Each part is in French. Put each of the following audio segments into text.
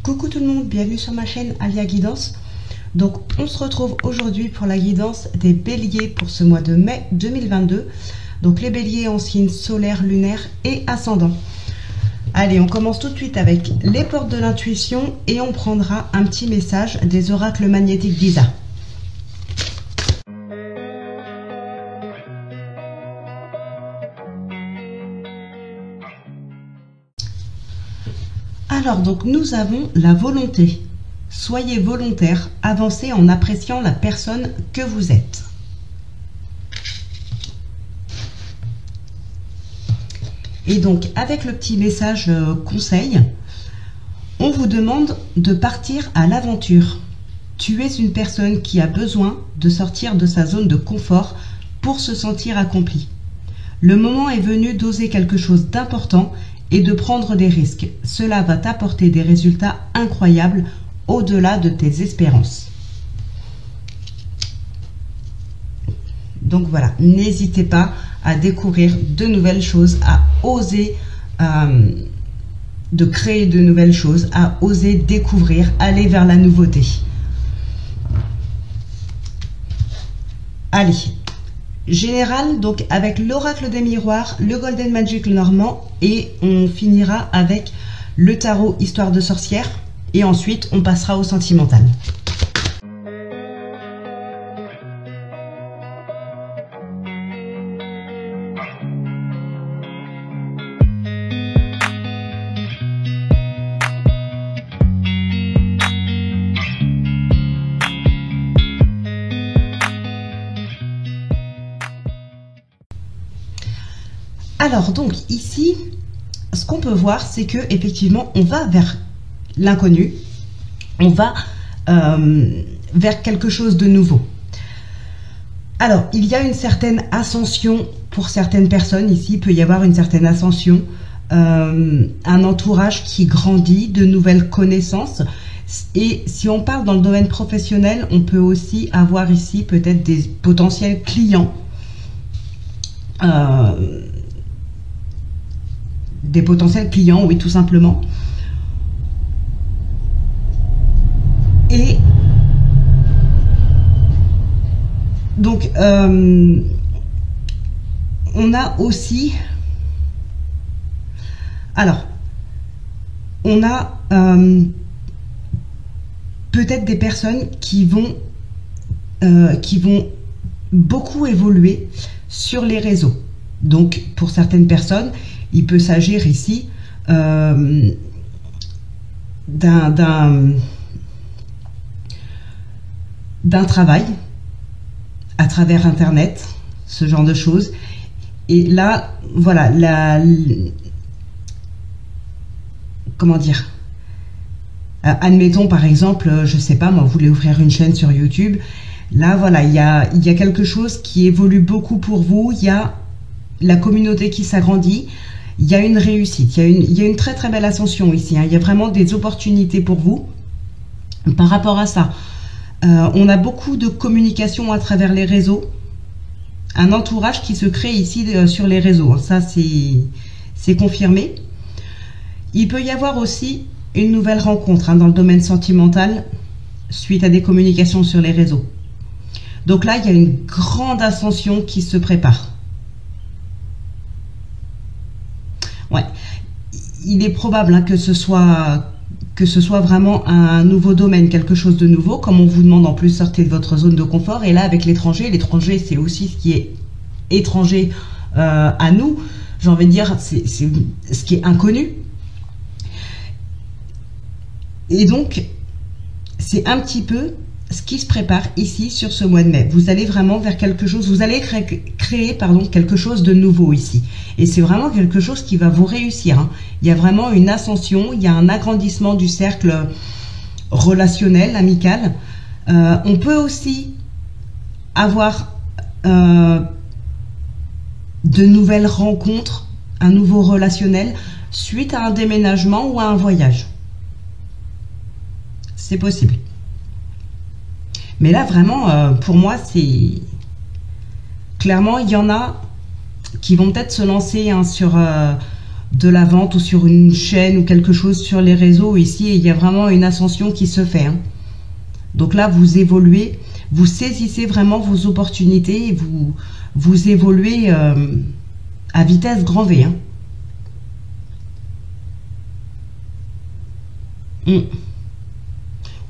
Coucou tout le monde, bienvenue sur ma chaîne Alia Guidance. Donc on se retrouve aujourd'hui pour la guidance des béliers pour ce mois de mai 2022. Donc les béliers en signe solaire, lunaire et ascendant. Allez, on commence tout de suite avec les portes de l'intuition et on prendra un petit message des oracles magnétiques d'Isa. Alors donc nous avons la volonté. Soyez volontaire, avancez en appréciant la personne que vous êtes. Et donc avec le petit message conseil, on vous demande de partir à l'aventure. Tu es une personne qui a besoin de sortir de sa zone de confort pour se sentir accompli. Le moment est venu d'oser quelque chose d'important et de prendre des risques. Cela va t'apporter des résultats incroyables au-delà de tes espérances. Donc voilà, n'hésitez pas à découvrir de nouvelles choses, à oser de créer de nouvelles choses, à oser découvrir, aller vers la nouveauté. Allez, général, donc avec l'oracle des miroirs, le Golden Magic Normand et on finira avec le tarot Histoire de sorcière et ensuite on passera au sentimental. Alors donc ici, ce qu'on peut voir, c'est que effectivement, on va vers l'inconnu, on va vers quelque chose de nouveau. Alors, il y a une certaine ascension pour certaines personnes. Ici, il peut y avoir une certaine ascension, un entourage qui grandit, de nouvelles connaissances. Et si on parle dans le domaine professionnel, on peut aussi avoir ici peut-être des potentiels clients. Des potentiels clients, oui, tout simplement. Et donc, on a aussi, alors, on a peut-être des personnes qui vont beaucoup évoluer sur les réseaux. Donc, pour certaines personnes, il peut s'agir ici d'un travail à travers Internet, ce genre de choses. Et là, voilà, comment dire, admettons par exemple, je sais pas, moi, vous voulez ouvrir une chaîne sur YouTube. Là, voilà, il y a quelque chose qui évolue beaucoup pour vous. Il y a la communauté qui s'agrandit. Il y a une réussite, il y a une très très belle ascension ici, hein. Il y a vraiment des opportunités pour vous. Par rapport à ça, on a beaucoup de communication à travers les réseaux, un entourage qui se crée ici sur les réseaux, hein. Ça c'est confirmé. Il peut y avoir aussi une nouvelle rencontre, hein, dans le domaine sentimental suite à des communications sur les réseaux. Donc là, il y a une grande ascension qui se prépare. Ouais, il est probable, hein, que ce soit vraiment un nouveau domaine, quelque chose de nouveau. Comme on vous demande en plus, sortez de votre zone de confort. Et là, avec l'étranger, c'est aussi ce qui est étranger à nous. J'ai envie de dire, c'est ce qui est inconnu. Et donc, c'est un petit peu ce qui se prépare ici sur ce mois de mai. Vous allez vraiment vers quelque chose, vous allez créer quelque chose de nouveau ici. Et c'est vraiment quelque chose qui va vous réussir, hein. Il y a vraiment une ascension, il y a un agrandissement du cercle relationnel, amical. On peut aussi avoir de nouvelles rencontres, un nouveau relationnel suite à un déménagement ou à un voyage. C'est possible. Mais là, vraiment, pour moi, c'est... Clairement, il y en a qui vont peut-être se lancer, hein, sur de la vente ou sur une chaîne ou quelque chose sur les réseaux ici, il y a vraiment une ascension qui se fait. Hein. Donc là, vous évoluez, vous saisissez vraiment vos opportunités et vous évoluez à vitesse grand V. Hein.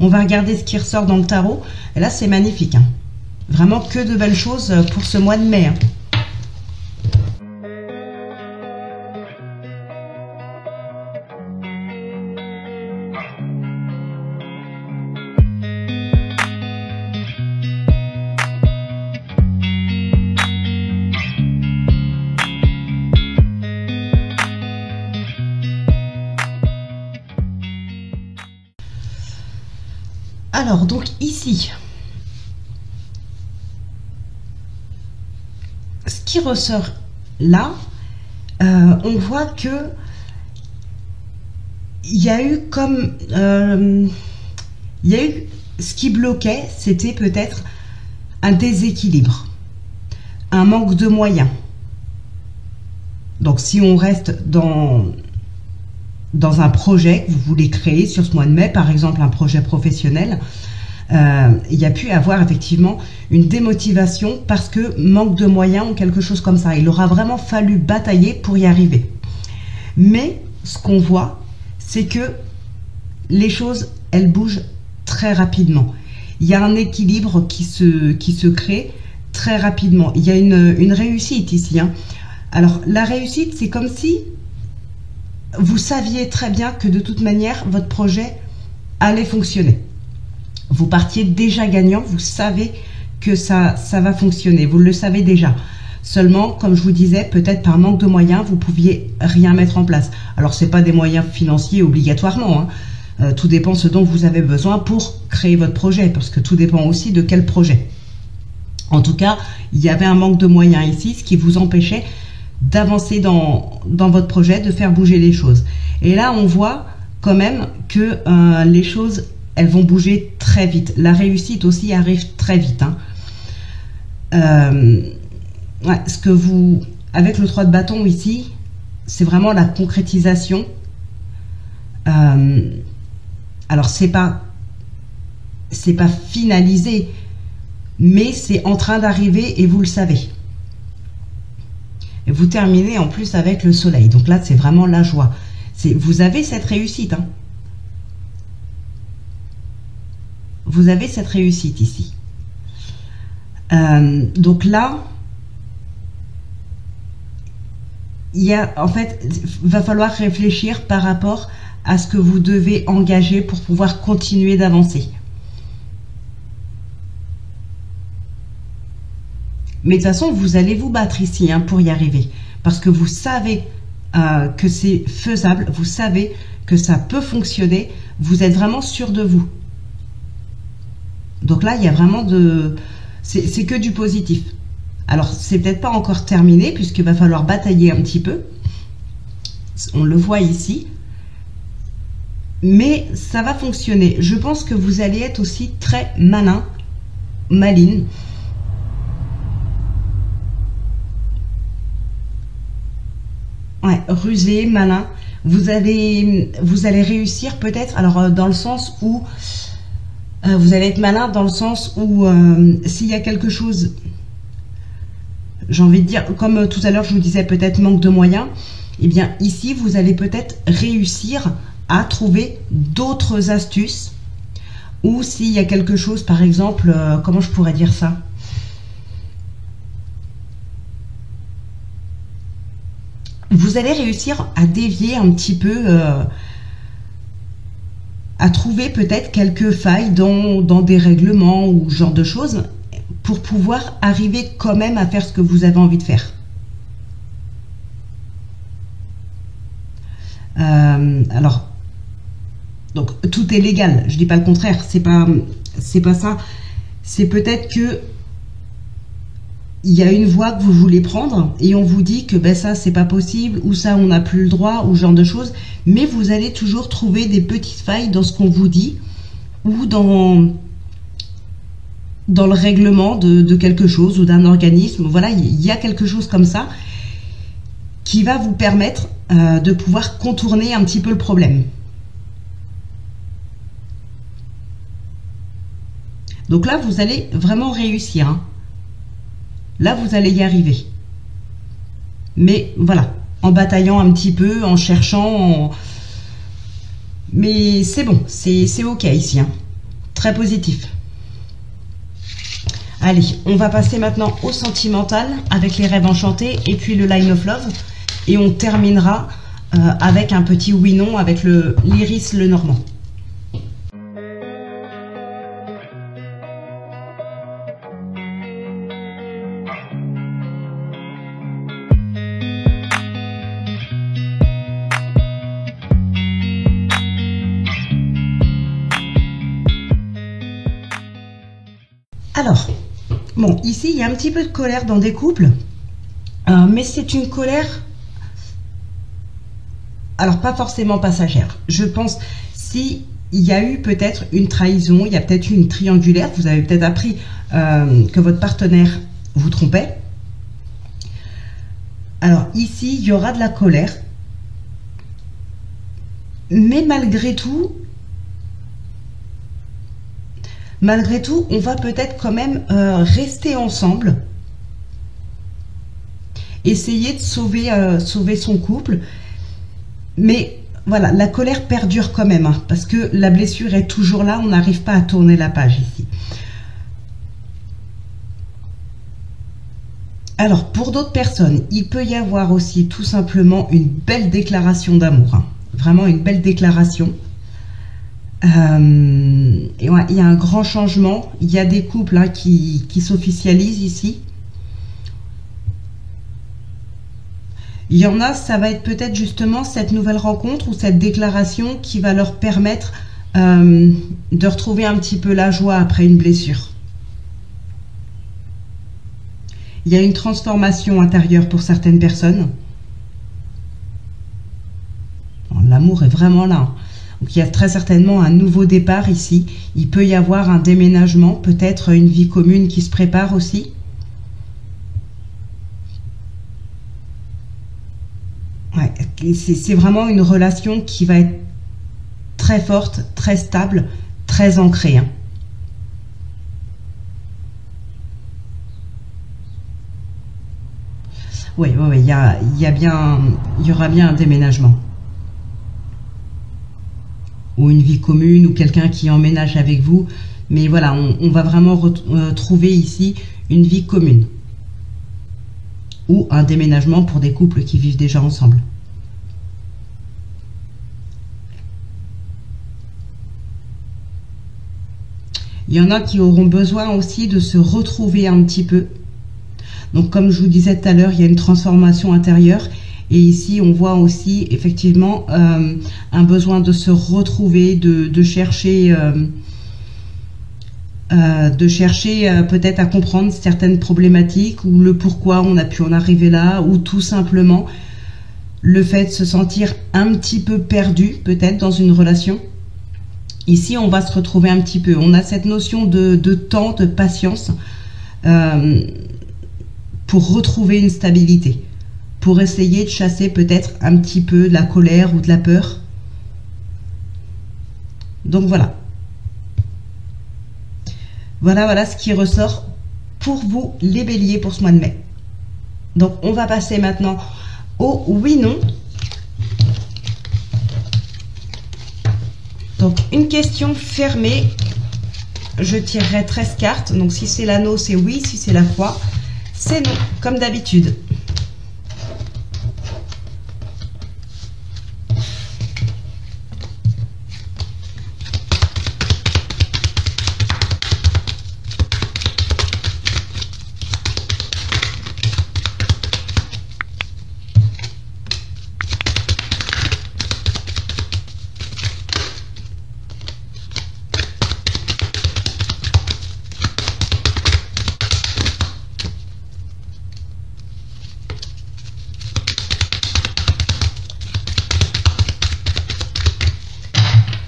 On va regarder ce qui ressort dans le tarot. Et là, c'est magnifique. Hein. Vraiment que de belles choses pour ce mois de mai. Hein. Alors, donc ici, ce qui ressort là, on voit que il y a eu comme... il y a eu ce qui bloquait, c'était peut-être un déséquilibre, un manque de moyens. Donc, si on reste dans un projet que vous voulez créer sur ce mois de mai, par exemple un projet professionnel, il y a pu avoir effectivement une démotivation parce que manque de moyens ou quelque chose comme ça. Il aura vraiment fallu batailler pour y arriver. Mais ce qu'on voit, c'est que les choses, elles bougent très rapidement. Il y a un équilibre qui se crée très rapidement. Il y a une réussite ici. Hein. Alors la réussite, c'est comme si vous saviez très bien que de toute manière, votre projet allait fonctionner. Vous partiez déjà gagnant, vous savez que ça va fonctionner, vous le savez déjà. Seulement, comme je vous disais, peut-être par manque de moyens, vous pouviez rien mettre en place. Alors, ce n'est pas des moyens financiers obligatoirement, hein. Tout dépend ce dont vous avez besoin pour créer votre projet, parce que tout dépend aussi de quel projet. En tout cas, il y avait un manque de moyens ici, ce qui vous empêchait d'avancer dans votre projet, de faire bouger les choses. Et là, on voit quand même que les choses, elles vont bouger très vite. La réussite aussi arrive très vite. Hein. Ouais, avec le 3 de bâton ici, c'est vraiment la concrétisation. Alors, c'est pas finalisé, mais c'est en train d'arriver et vous le savez. Et vous terminez en plus avec le soleil. Donc là, c'est vraiment la joie. Vous avez cette réussite. Hein. Vous avez cette réussite ici. Donc là, en fait, il va falloir réfléchir par rapport à ce que vous devez engager pour pouvoir continuer d'avancer. Mais de toute façon, vous allez vous battre ici hein, pour y arriver. Parce que vous savez que c'est faisable, vous savez que ça peut fonctionner, vous êtes vraiment sûr de vous. Donc là, il y a vraiment c'est que du positif. Alors, c'est peut-être pas encore terminé, puisqu'il va falloir batailler un petit peu. On le voit ici. Mais ça va fonctionner. Je pense que vous allez être aussi très malin, maline. Ouais, rusé, malin. Vous allez réussir peut-être, alors dans le sens où vous allez être malin dans le sens où s'il y a quelque chose, j'ai envie de dire, comme tout à l'heure je vous disais peut-être manque de moyens, eh bien ici vous allez peut-être réussir à trouver d'autres astuces, ou s'il y a quelque chose, par exemple, comment je pourrais dire ça ? Vous allez réussir à dévier un petit peu, à trouver peut-être quelques failles dans des règlements ou ce genre de choses pour pouvoir arriver quand même à faire ce que vous avez envie de faire. Alors, donc tout est légal, je dis pas le contraire, c'est pas ça. C'est peut-être que il y a une voie que vous voulez prendre et on vous dit que ben ça c'est pas possible, ou ça on n'a plus le droit, ou ce genre de choses, mais vous allez toujours trouver des petites failles dans ce qu'on vous dit ou dans le règlement de quelque chose ou d'un organisme. Voilà, il y a quelque chose comme ça qui va vous permettre de pouvoir contourner un petit peu le problème. Donc là, vous allez vraiment réussir, hein. Là, vous allez y arriver. Mais voilà, en bataillant un petit peu, en cherchant. Mais c'est bon, c'est ok ici, hein. Très positif. Allez, on va passer maintenant au sentimental avec les rêves enchantés et puis le line of love. Et on terminera avec un petit oui-non avec l'iris le normand. Alors, bon, ici, il y a un petit peu de colère dans des couples, mais c'est une colère, alors pas forcément passagère. Je pense, si il y a eu peut-être une trahison, il y a peut-être eu une triangulaire, vous avez peut-être appris que votre partenaire vous trompait. Alors ici, il y aura de la colère, mais malgré tout, on va peut-être quand même rester ensemble, essayer de sauver son couple. Mais voilà, la colère perdure quand même, hein, parce que la blessure est toujours là, on n'arrive pas à tourner la page ici. Alors, pour d'autres personnes, il peut y avoir aussi tout simplement une belle déclaration d'amour, hein, vraiment une belle déclaration. Et ouais, il y a un grand changement, il y a des couples hein, qui s'officialisent ici. Il y en a, ça va être peut-être justement cette nouvelle rencontre ou cette déclaration qui va leur permettre de retrouver un petit peu la joie après une blessure. Il y a une transformation intérieure pour certaines personnes. L'amour est vraiment là. Donc il y a très certainement un nouveau départ ici. Il peut y avoir un déménagement, peut-être une vie commune qui se prépare aussi. Ouais, c'est vraiment une relation qui va être très forte, très stable, très ancrée, hein. Oui, il y aura bien un déménagement. Ou une vie commune, ou quelqu'un qui emménage avec vous. Mais voilà, on va vraiment trouver ici une vie commune. Ou un déménagement pour des couples qui vivent déjà ensemble. Il y en a qui auront besoin aussi de se retrouver un petit peu. Donc comme je vous disais tout à l'heure, il y a une transformation intérieure. Et ici, on voit aussi effectivement un besoin de se retrouver, de chercher peut-être à comprendre certaines problématiques ou le pourquoi on a pu en arriver là, ou tout simplement le fait de se sentir un petit peu perdu peut-être dans une relation. Ici, on va se retrouver un petit peu. On a cette notion de temps, de patience pour retrouver une stabilité, pour essayer de chasser peut-être un petit peu de la colère ou de la peur. Donc voilà. Voilà ce qui ressort pour vous, les béliers, pour ce mois de mai. Donc on va passer maintenant au oui-non. Donc une question fermée. Je tirerai 13 cartes. Donc si c'est l'anneau, c'est oui. Si c'est la croix, c'est non, comme d'habitude.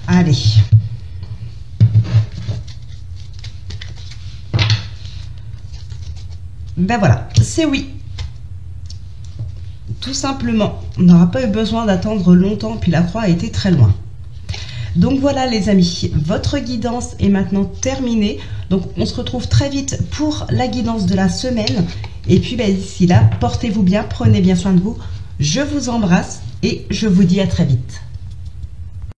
Allez. Ben voilà, c'est oui. Tout simplement, on n'aura pas eu besoin d'attendre longtemps, puis la croix a été très loin. Donc voilà les amis, votre guidance est maintenant terminée. Donc on se retrouve très vite pour la guidance de la semaine. Et puis d'ici là, portez-vous bien, prenez bien soin de vous. Je vous embrasse et je vous dis à très vite.